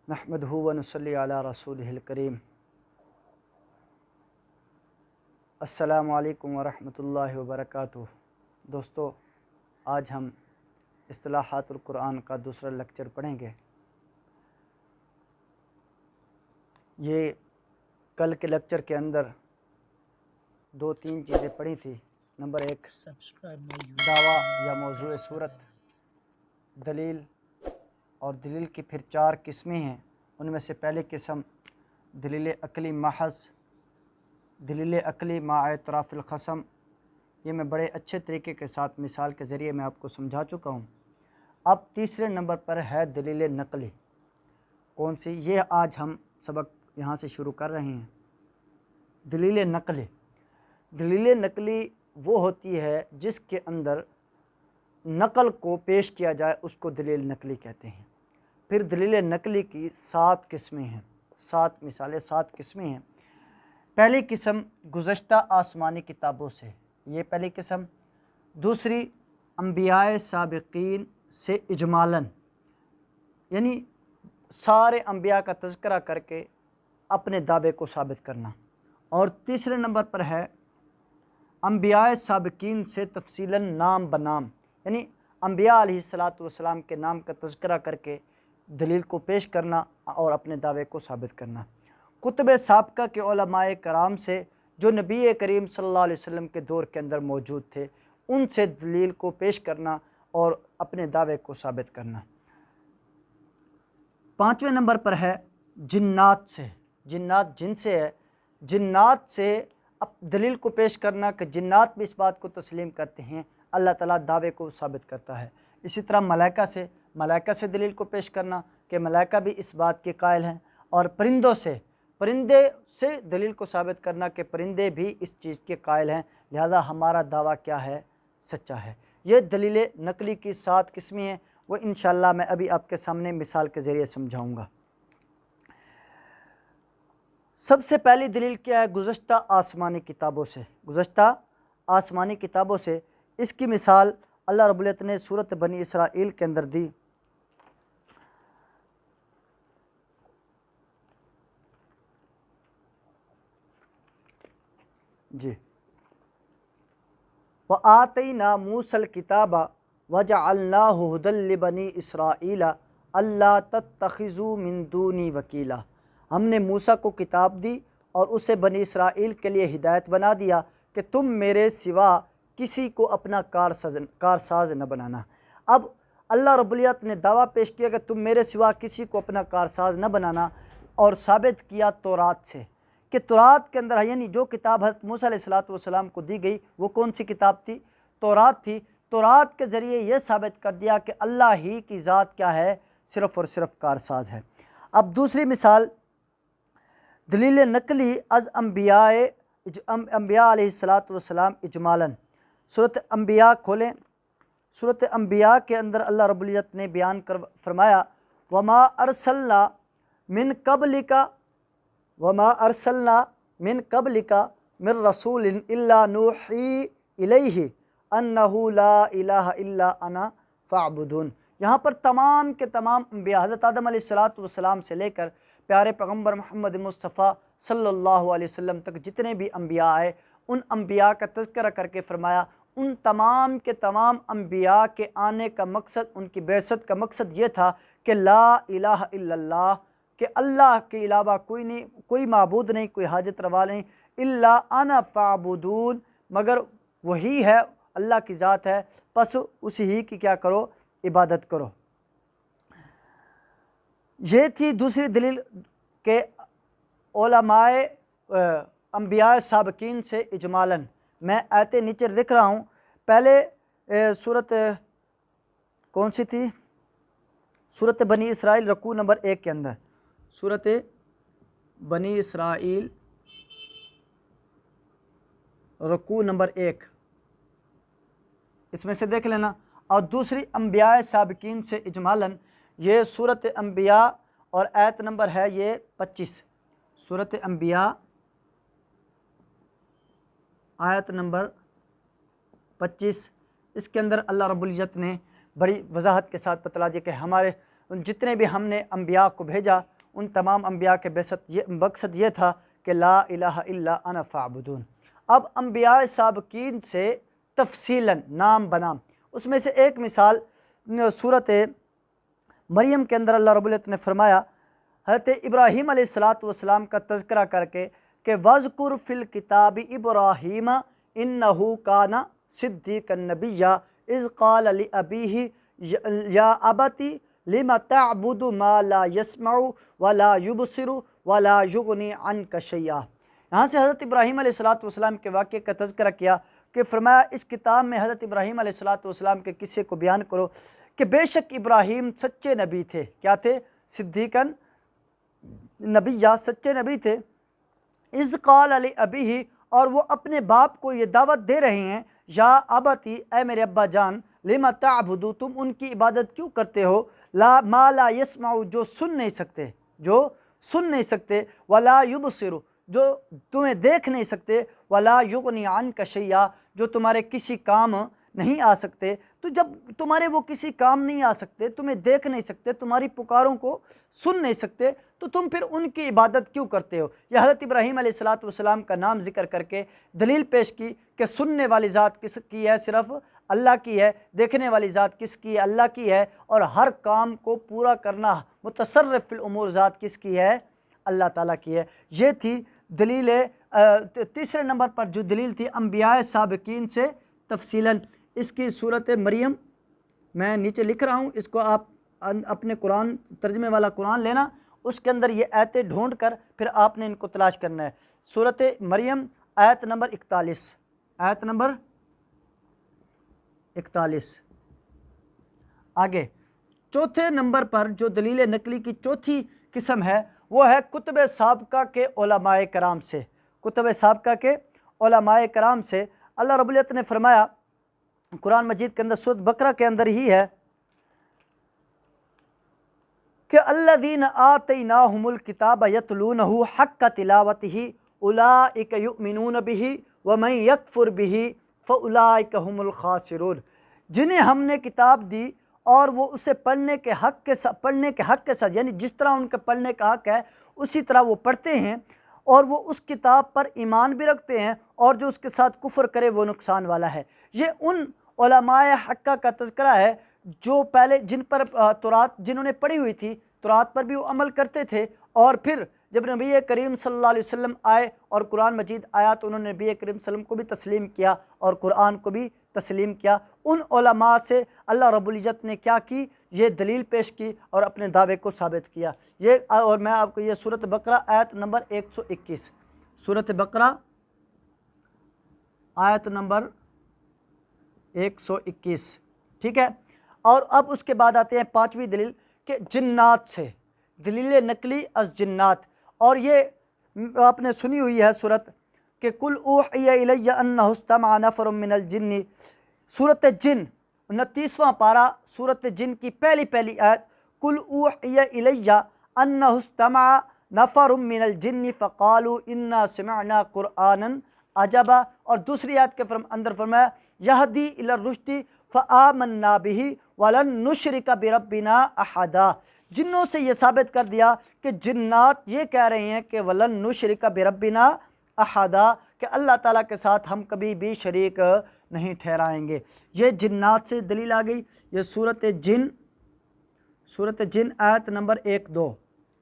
नहमदहु व नुसल्ली अला रसूलिहिल करीम। अस्सलामु अलैकुम व रहमतुल्लाहि व बरकातुहू। दोस्तों, आज हम इस्तिलाहातुल कुरान का दूसरा लेक्चर पढ़ेंगे। ये कल के लेक्चर के अंदर दो तीन चीज़ें पढ़ी थी। नंबर एक, दावा या मौजूए सूरत, दलील, और दलील की फिर चार किस्में हैं। उनमें से पहली किस्म दलील अकली महज, दलील अकली मा एतराफ़िल क़सम। ये मैं बड़े अच्छे तरीके के साथ मिसाल के ज़रिए मैं आपको समझा चुका हूँ। अब तीसरे नंबर पर है दलील नकली। कौन सी? ये आज हम सबक यहाँ से शुरू कर रहे हैं। दलील नकली, दलील नकली वो होती है जिसके अंदर नकल को पेश किया जाए, उसको दलील नकली कहते हैं। फिर दलील नकली की 7 किस्में हैं, 7 मिसालें, 7 किस्में हैं। पहली किस्म गुज़श्ता आसमानी किताबों से, ये पहली किस्म। दूसरी अंबियाए साबिकीन से इजमालन, यानी सारे अंबिया का तज़किरा करके अपने दावे को साबित करना। और तीसरे नंबर पर है अंबियाए साबिकीन से तफसीलन नाम बनाम, यानी अंबिया अलैहिस्सलातु वस्सलाम के नाम का तज़किरा करके दलील को पेश करना और अपने दावे को साबित करना। कुतुब साबिक़ा के उलमाए कराम से जो नबी करीम सल्लल्लाहु अलैहि वसल्लम के दौर के अंदर मौजूद थे, उनसे दलील को पेश करना और अपने दावे को साबित करना। पाँचवें नंबर पर है जिन्नात से, जिन्नात जिनसे है, जिन्नात से अब दलील को पेश करना कि जिन्नात भी इस बात को तस्लीम करते हैं, अल्लाह ताला दावे को साबित करता है। इसी तरह मलाइका से, मलाइका से दलील को पेश करना कि मलाइका भी इस बात के कायल हैं। और परिंदों से, परिंदे से दलील को साबित करना कि परिंदे भी इस चीज़ के कायल हैं, लिहाजा हमारा दावा क्या है, सच्चा है। ये दलील नकली की 7 किस्में हैं, वो इंशाअल्लाह मैं अभी आपके सामने मिसाल के ज़रिए समझाऊँगा। सबसे पहली दलील क्या है? गुज़श्ता आसमानी किताबों से, गुज़श्ता आसमानी किताबों से। इसकी मिसाल अल्लाह रब्बुल इज़्ज़त ने सूरत बनी इसराइल के अंदर दी। जी, व आतैना मूसल किताबा वजअलनाहु हुदल लिबनी इसराइला अल्ला तत्तखिज़ू मिन दूनी वकीला। हमने मूसा को किताब दी और उसे बनी इसराइल के लिए हिदायत बना दिया कि तुम मेरे सिवा किसी को अपना कारसाज न बनाना। अब अल्लाह रब्बुल इज़्ज़त ने दावा पेश किया कि तुम मेरे सिवा किसी को अपना कारसाज न बनाना, और साबित किया तौरात से कि तौरात के अंदर, यानी जो किताब हज़रत मूसा अलैहिस्सलातु वस्सलाम को दी गई वो कौन सी किताब थी? तौरात थी। तौरात के ज़रिए यह साबित कर दिया कि अल्लाह ही की ज़ात क्या है, सिर्फ़ और सिर्फ कारसाज है। अब दूसरी मिसाल दलील नकली अज़ अंबिया अलैहिस्सलातु वस्सलाम इजमालन। सूरत अंबिया खोलें। सूरत अंबिया के अंदर अल्लाह रब्बुल इज़्ज़त ने बयान कर फरमाया, वमा अरसलना मिन कबलिका, वमा अरसलना मिन कबलिका मिर रसूलिन इल्ला नूही इलैहि अन्नहु ला इलाहा इल्ला अना फ़अबुदून। यहाँ पर तमाम के तमाम अंबिया, हज़रत आदम अलैहिस्सलातु वस्सलाम से लेकर प्यारे पैगम्बर मोहम्मद मुस्तफ़ा सल्लल्लाहु अलैहि वसल्लम तक जितने भी अंबिया आए, उन अंबिया का तज़किरा करके फ़रमाया उन तमाम के तमाम अंबिया के आने का मकसद, उनकी बेअसत का मकसद ये था कि ला इलाहा इल्लल्लाह, कि अल्लाह के अलावा कोई नहीं, कोई माबूद नहीं, कोई हाजत रवा नहीं, इल्ला अना फ़अबुदून, मगर वही है, अल्लाह की ज़ात है, बस उसी ही की क्या करो, इबादत करो। ये थी दूसरी दलील के उलमाए अंबिया साबिकीन से इजमालन। मैं आयतें नीचे लिख रहा हूँ। पहले सूरत कौन सी थी? सूरत बनी इसराइल रकू नंबर 1 के अंदर, सूरत बनी इसराइल रकू नंबर 1, इसमें से देख लेना। और दूसरी अंबिया साबिकीन से इजमालन, ये सूरत अंबिया और आयत नंबर है ये 25। सूरत अंबिया आयत नंबर 25, इसके अंदर अल्लाह रब्बुल इज़्ज़त ने बड़ी वजाहत के साथ बतला दिया कि हमारे जितने भी हमने अंबिया को भेजा उन तमाम अम्बिया के मकसद ये था कि ला इलाहा इल्ला अना फ़अबुदून। अब अम्बिया साबकीन से तफसीलन नाम बनाम, उसमें से एक मिसाल सूरत मरियम के अंदर अल्लाह रब्बुल इज़्ज़त ने फरमाया हज़रत इब्राहीम अलैहिस्सलातु वस्सलाम का तज़किरा करके कि वज़कुर फ़िल किताबि इब्राहीम इन्नहु काना सिद्दीक़न नबिय्या इज़ क़ाल लि अबीही या अबती लिमा तअबुदु मा ला यस्मउ व ला युबसिरु व ला युग़नी अन्का शैआ। यहाँ से हज़रत इब्राहीम अलैहिस्सलातु वस्सलाम के वाक़े का तज़किरा किया कि फरमाया इस किताब में हज़रत इब्राहीम अलैहिस्सलातु वस्सलाम के किस्से को बयान करो कि बेशक इब्राहीम सच्चे नबी थे। क्या थे? सिद्दीक़न नबिय्या, सच्चे नबी थे। इज़ क़ाल अली अबीही, और वो अपने बाप को ये दावत दे रहे हैं, या अबती, ए मेरे अब्बा जान, लिमा ताबुदू, तुम उनकी इबादत क्यों करते हो, ला मा ला यस्माउ, जो सुन नहीं सकते, जो सुन नहीं सकते, वला युबसिरु, जो तुम्हें देख नहीं सकते, वला युगनी अन्का शैया, जो तुम्हारे किसी काम नहीं आ सकते। तो जब तुम्हारे वो किसी काम नहीं आ सकते, तुम्हें देख नहीं सकते, तुम्हारी पुकारों को सुन नहीं सकते, तो तुम फिर उनकी इबादत क्यों करते हो। यह हज़रत इब्राहीम अलैहिस्सलातु वस्सलाम का नाम जिक्र करके दलील पेश की कि सुनने वाली ज़ात किसकी है? सिर्फ़ अल्लाह की है। देखने वाली ज़ात किसकी है? अल्लाह की है। और हर काम को पूरा करना मुतसर्रिफ़ फ़िल उमूर ज़ात किसकी है? अल्लाह ताला की है। ये थी दलील। तीसरे नंबर पर जो दलील थी अम्बिया साबिकीन से तफसीलन, इसकी सूरत मरियम मैं नीचे लिख रहा हूँ, इसको आप अपने कुरान तर्जमे वाला कुरान लेना, उसके अंदर ये आयतें ढूंढ कर फिर आपने इनको तलाश करना है। सूरत मरियम आयत नंबर 41, आयत नंबर 41। आगे चौथे नंबर पर जो दलील नकली की चौथी किस्म है वो है कुतुब साबका के उलमाए कराम से। कुतुब साबका के उलमाए कराम से अल्लाह रब्बुल इज़्ज़त ने फरमाया कुरान मजीद के अंदर सूरत बकरा के अंदर ही है कि अल्लज़ीना आतैनाहुमुल किताब यतलूनहु हक्का तिलावतिही उलाइका युमिनून बिही व मन यकफुर बिही फउलाइका हुमुल खासिरून। जिन्हें हमने किताब दी और वो उसे पढ़ने के हक़ के साथ यानी जिस तरह उनके पढ़ने का हक़ है उसी तरह वो पढ़ते हैं, और वो उस किताब पर ईमान भी रखते हैं, और जो उसके साथ कुफ्र करे वो नुकसान वाला है। ये उन उलमाए हक्का का तज़किरा है जो पहले जिन पर तौरात जिन्होंने पढ़ी हुई थी, तौरात पर भी वो अमल करते थे, और फिर जब नबी करीम सल्लल्लाहु अलैहि वसल्लम आए और कुरान मजीद आया तो उन्होंने नबी करीम सल्लम को भी तस्लीम किया और कुरान को भी तस्लीम किया। उन उलमा से अल्लाह रब्बुल इज़्ज़त ने क्या की? ये दलील पेश की और अपने दावे को साबित किया। ये और मैं आपको ये सूरत बकरा आयत नंबर 121, सूरत बकरा आयत नंबर 121, ठीक है। और अब उसके बाद आते हैं पांचवी दलील के जिन्नात से, दलील नकली अस जिन्नात। और ये आपने सुनी हुई है सूरत के कुल ऊहिया इलैया अन्नहु इस्तमअ नफरुम मिनल जिन्नी, सूरत जिन 29वां पारा, सूरत जिन की पहली आयत, कुल ऊहिया इलैया अन्नहु इस्तमअ नफरुम मिनल जिन्नी फ़क़ालू इन्ना समिअना कुरआनन अजबा। और दूसरी आयत के अंदर फरमाया यहदी इलर रुश्दी फ़आमन्ना बिही वलन नुशरिका बिरब्बिना अहदा। जिन्नों से ये साबित कर दिया कि जिन्नात ये कह रहे हैं कि वलन नुशरिका बिरब्बिना अहदा, कि अल्लाह ताला के साथ हम कभी भी शरीक नहीं ठहराएंगे। ये जिन्नात से दलील आ गई। ये सूरत जिन आयत नंबर 1-2,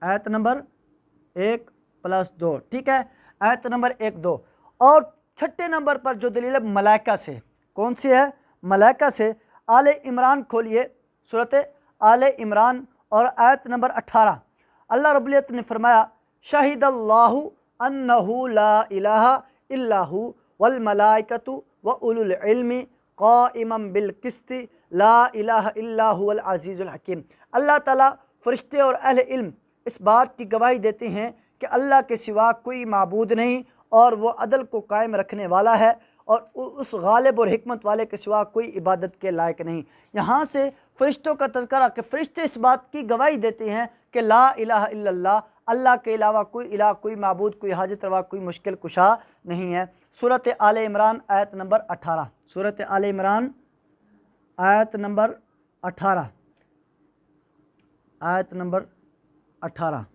आयत नंबर 1+2, ठीक है, आयत नंबर 1-2। और छठे नंबर पर जो दलील है मलाइका से, कौन सी है? मलाइका से। आले इमरान खोलिए, सूरत आले इमरान और आयत नंबर 18। अल्लाह रब्बुल इज़्ज़त ने फरमाया शहीदल्लाहु अन्नहु ला इलाहा इल्लाहु वल मलाइकतु व उलुल इल्मी क़ाइमम बिल क़िस्ति ला इलाहा इल्ला हुवल अज़ीज़ुल हकीम। अल्लाह ताला फरिश्ते और अहले इल्म इस बात की गवाही देते हैं कि अल्लाह के सिवा कोई माबूद नहीं और वो अदल को कायम रखने वाला है, और उस गालिब और हिकमत वाले के सिवा कोई इबादत के लायक नहीं। यहाँ से फ़रिश्तों का तज़किरा कि फ़रिश्ते इस बात की गवाही देते हैं कि ला इलाहा इल्लल्लाह, अल्लाह के अलावा कोई इलाह, कोई माबूद, कोई हाजत रवा, कोई मुश्किल कुशा नहीं है। सूरत आले इमरान आयत नंबर 18, सूरत आले इमरान आयत नंबर 18, आयत नंबर 18।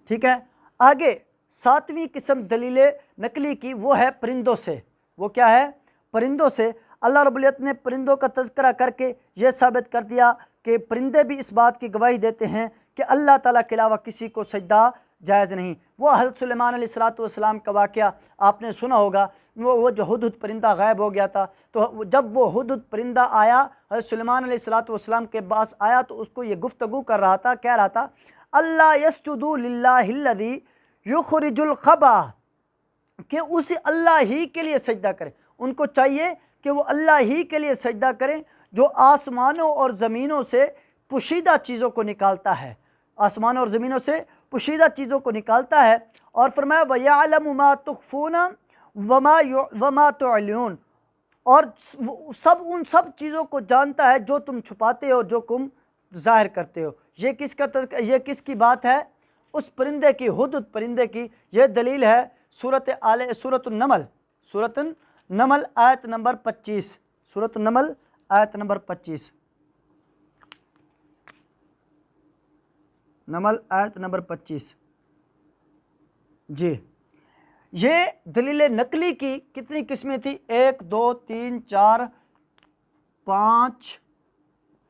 ठीक है। आगे 7वीं किस्म दलील नकली की वो है परिंदों से। वो क्या है? परिंदों से। अल्लाह रब्बुल इज़्ज़त ने परिंदों का तज़किरा करके ये साबित कर दिया कि परिंदे भी इस बात की गवाही देते हैं कि अल्लाह ताला के अलावा किसी को सजदा जायज़ नहीं। वो हज़रत सुलेमान अलैहिस्सलाम का वाक़या आपने सुना होगा। वो जो हुदहुद परिंदा गायब हो गया था, तो जब वो हुदहुद परिंदा आया हज़रत सुलेमान अलैहिस्सलाम के पास आया, तो उसको ये गुफ्तगू कर रहा था, कह रहा था अल्लाह यस्जुदू लिल्लाहिल्लज़ी युखरिजुल खबा, कि उसी अल्लाह ही के लिए सजदा करें। उनको चाहिए कि वो अल्लाह ही के लिए सजदा करें जो आसमानों और ज़मीनों से पुशीदा चीज़ों को निकालता है, आसमानों और ज़मीनों से पुशीदा चीज़ों को निकालता है। और फरमाया वयअलमु मा तुख्फूना वमा तुअलिनून, और उन सब चीज़ों को जानता है जो तुम छुपाते हो, जो तुम जाहिर करते हो। ये किसकी बात है? उस परिंदे की, हुदहुद परिंदे की। यह दलील है सूरत नमल आयत नंबर 25। सूरत नमल आयत नंबर 25। नमल आयत नंबर 25 जी। ये दलील नकली की कितनी किस्में थी? 1 2 3 4 5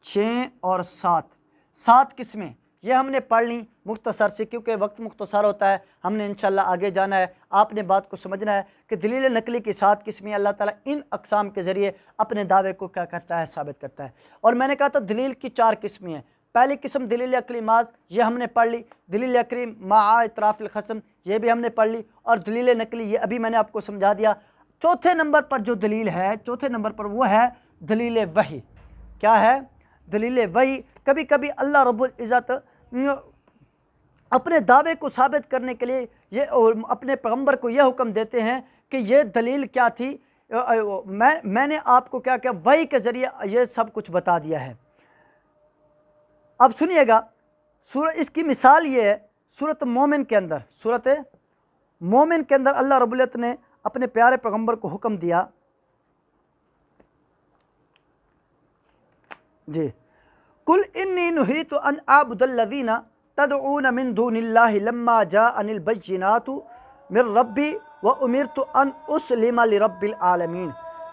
6 और 7 किस्में। ये हमने पढ़ ली मुख्तसर से, क्योंकि वक्त मुख्तसर होता है। हमने इंशाल्लाह आगे जाना है। आपने बात को समझना है कि दलील नकली की 7 किस्में अल्लाह ताला इन अक़साम के ज़रिए अपने दावे को क्या करता है? साबित करता है। और मैंने कहा था दलील की 4 किस्में हैं। पहली किस्म दलील अक्ली माज, ये हमने पढ़ ली। दलील अक्ली मा इतराफ़िल ख़स्म, ये भी हमने पढ़ ली। और दलील नकली, ये अभी मैंने आपको समझा दिया। चौथे नंबर पर जो दलील है, चौथे नंबर पर वो है दलील वही। क्या है? दलील वही। कभी कभी अल्लाह रब्बुल इज़्ज़त अपने दावे को साबित करने के लिए ये अपने पैगम्बर को यह हुक्म देते हैं कि ये दलील क्या थी, मैंने आपको क्या क्या वही के ज़रिए ये सब कुछ बता दिया है। अब सुनिएगा, इसकी मिसाल ये है सूरत मोमिन के अंदर। सूरत मोमिन के अंदर अल्लाह रब्बुल इज़्ज़त ने अपने प्यारे पैगम्बर को हुक्म दिया जी, कुल इन्नी नुहीतु अन आबुदल्लज़ीना तदऊन मिन दूनिल्लाहि लम्मा जाअनिल बय्यिनातु मिर रब्बी व उमिरतु अन उस्लिमा लिरब्बिल आलमीन,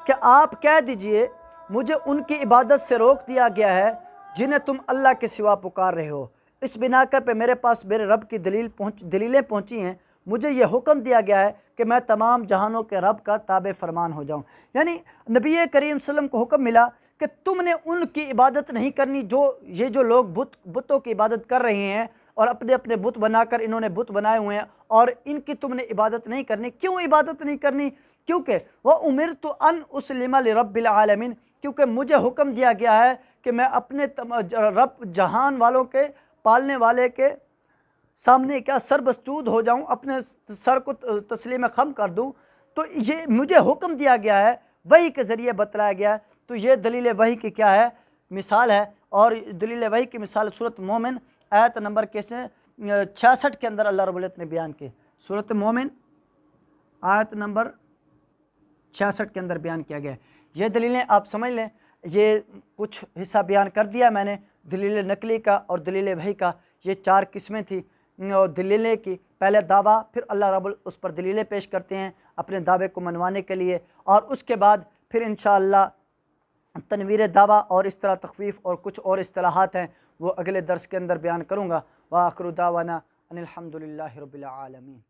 कि आप कह दीजिए मुझे उनकी इबादत से रोक दिया गया है जिन्हें तुम अल्लाह के सिवा पुकार रहे हो। इस बिनाकर पे मेरे पास मेरे रब की दलीलें पहुँची हैं। मुझे ये हुक्म दिया गया है कि मैं तमाम जहानों के रब का ताबे फरमान हो जाऊं। यानी नबी करीम सल्लल्लाहु अलैहि वसल्लम को हुक्म मिला कि तुमने उनकी इबादत नहीं करनी, जो लोग बुतों की इबादत कर रहे हैं और अपने अपने बुत बनाकर इन्होंने बुत बनाए हुए हैं, और इनकी तुमने इबादत नहीं करनी। क्यों इबादत नहीं करनी? क्योंकि वह उमिरतु अन उस्लिमा लिरब्बिल आलमीन, क्योंकि मुझे हुक्म दिया गया है कि मैं अपने रब जहान वालों के, पालने वाले के सामने क्या सरबस्तूद हो जाऊं, अपने सर को तस्लीम खम कर दूं। तो ये मुझे हुक्म दिया गया है, वही के ज़रिए बतलाया गया है। तो ये दलील वही की क्या है? मिसाल है। और दलील वही की मिसाल सूरत मोमिन आयत नंबर कैसे 66 के अंदर अल्लाह रब्बुल इज़्ज़त ने बयान की। सूरत मोमिन आयत नंबर 66 के अंदर बयान किया गया है। ये दलीलें आप समझ लें। ये कुछ हिस्सा बयान कर दिया मैंने दलील नकली का और दलील वही का। ये 4 किस्में थी दलीलें की। पहले दावा, फिर अल्लाह रब्बुल उस पर दलीलें पेश करते हैं अपने दावे को मनवाने के लिए, और उसके बाद फिर इंशाअल्लाह तनवीर दावा और इस तरह तखवीफ़ और कुछ और इस्तिलाहात हैं, वो अगले दर्स के अंदर बयान करूँगा। व आखिरु दावाना अनिल हम्दुलिल्लाहि रब्बिल आलमीन।